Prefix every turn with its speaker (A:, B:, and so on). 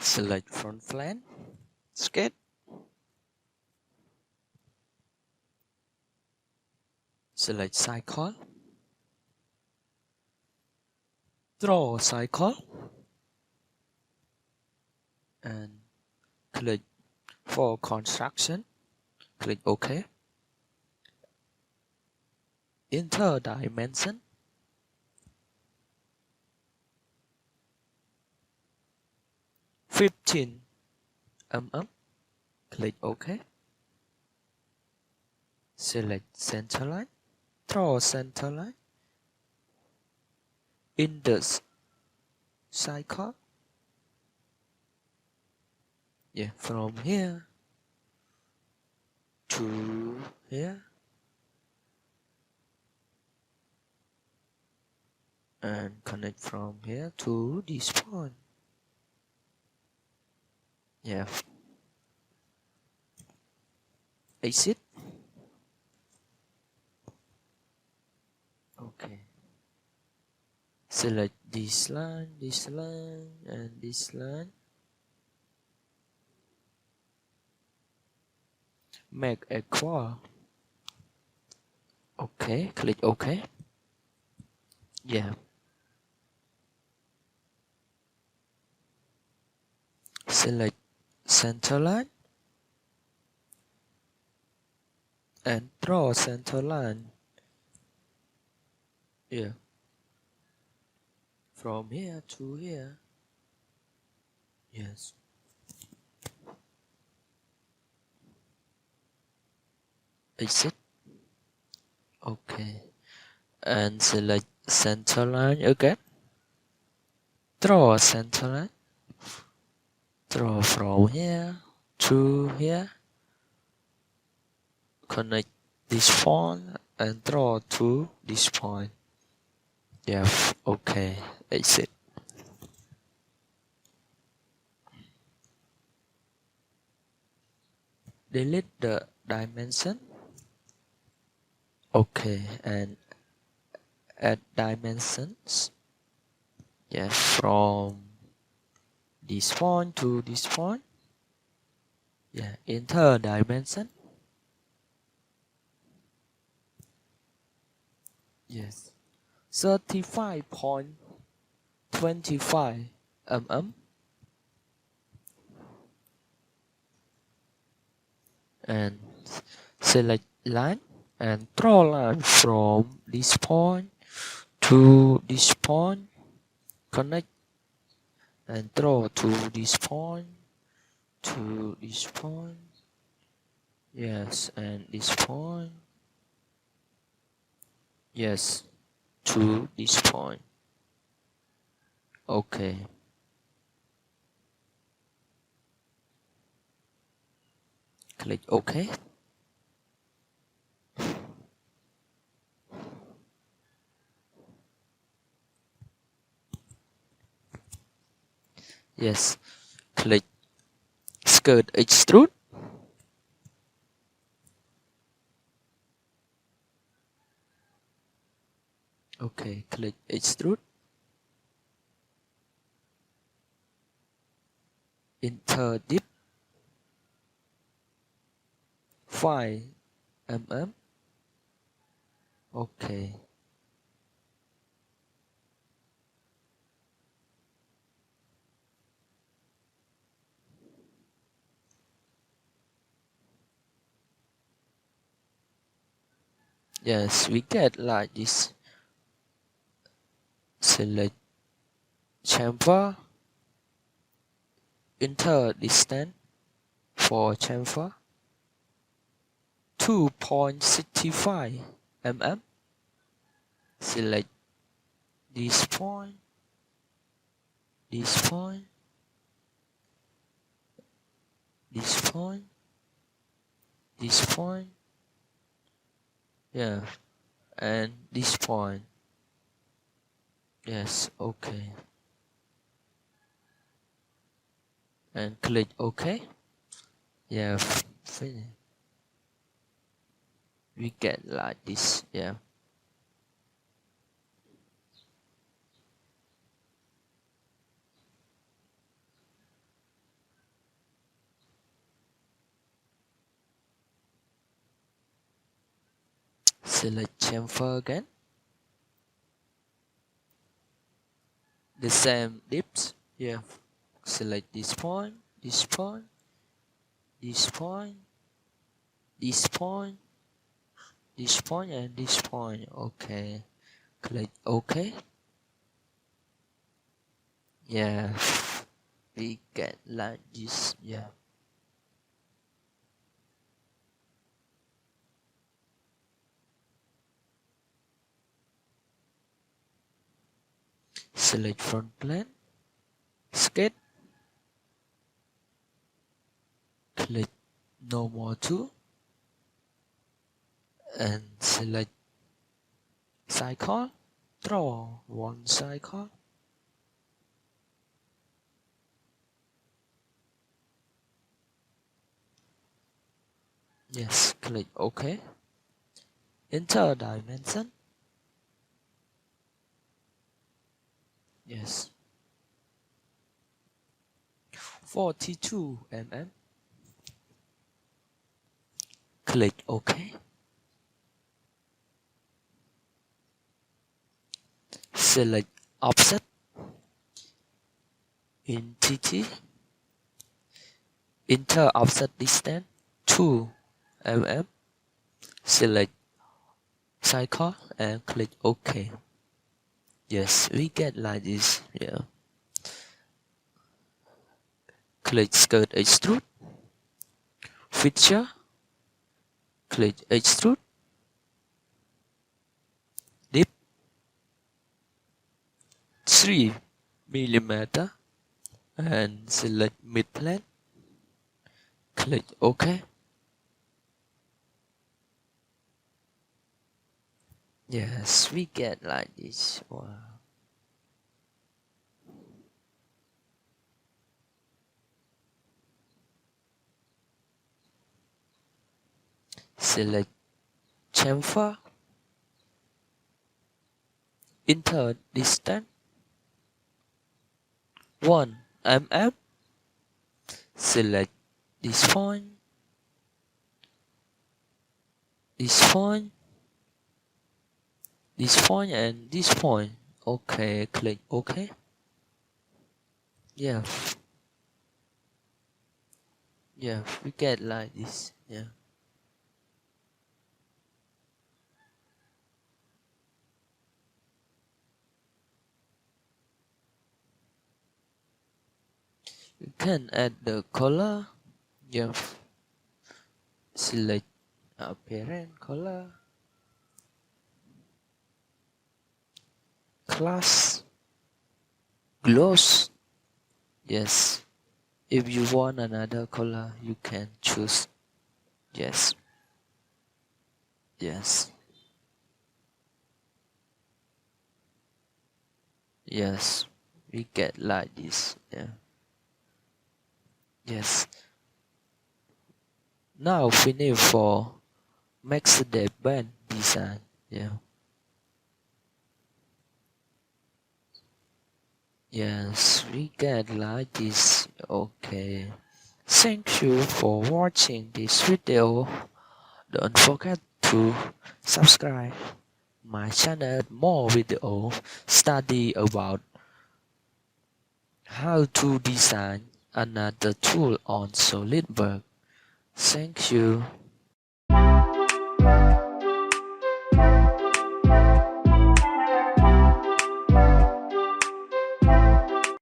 A: Select front plan, sketch. Select cycle. Draw cycle. And click for construction. Click OK. Enter dimension. 15 mm. Click OK. Select center line. Draw center line. In the cycle. Yeah, from here to here. And connect from here to this point. Yeah. Exit. Okay. Select this line, and this line. Make equal. Okay, click OK. Yeah. Select center line and draw center line. Yeah. From here to here. Yes. Exit. Okay. And select center line again. Draw center line. Draw from here to here. Connect this point and draw to this point. Yeah, okay, exit. Delete the dimension. Okay, and add dimensions. Yeah, from this point to this point. Yeah, enter dimension. Yes, 35.25 mm. And select line and draw line from this point to this point. Connect and draw to this point, to this point. Yes, and this point. Yes, to this point. Okay. Click OK. Yes, click skirt extrude. Okay, click extrude. Enter dip 5 mm. Okay. Yes, we get like this. Select chamfer. Enter distance for chamfer 2.65 mm. Select this point, this point, this point, this point. Yeah, and this point. Yes, okay. And click OK. Yeah, finish. We get like this. Yeah. Select chamfer again. The same dips. Yeah. Select this point, this point, this point, this point, this point, and this point. Okay. Click OK. Yeah. We get like this. Yeah. Select front plane. Sketch. Click normal tool. And select cycle. Draw one cycle. Yes, click OK. Enter dimension. Yes. 42 mm. Click OK. Select offset. Entity. Enter offset distance 2 mm. Select cycle and click OK. Yes, we get like this. Yeah. Click skirt extrude. Feature. Click extrude. Dip 3 mm and select mid plane. Click OK. Yes, we get like this. Wow. Select chamfer. Enter distance 1 mm. Select this point, this point, this point, and this point. Okay, click OK. Yeah, yeah, we get like this. Yeah. You can add the color. Yeah. Select apparent color, class, gloss. Yes. If you want another color, you can choose. Yes. Yes. Yes. We get like this. Yeah. Yes. Now finish for max the band design. Yeah. Yes, we get like this. Okay. Thank you for watching this video. Don't forget to subscribe my channel. More video study about how to design another tool on SolidWorks. Thank you.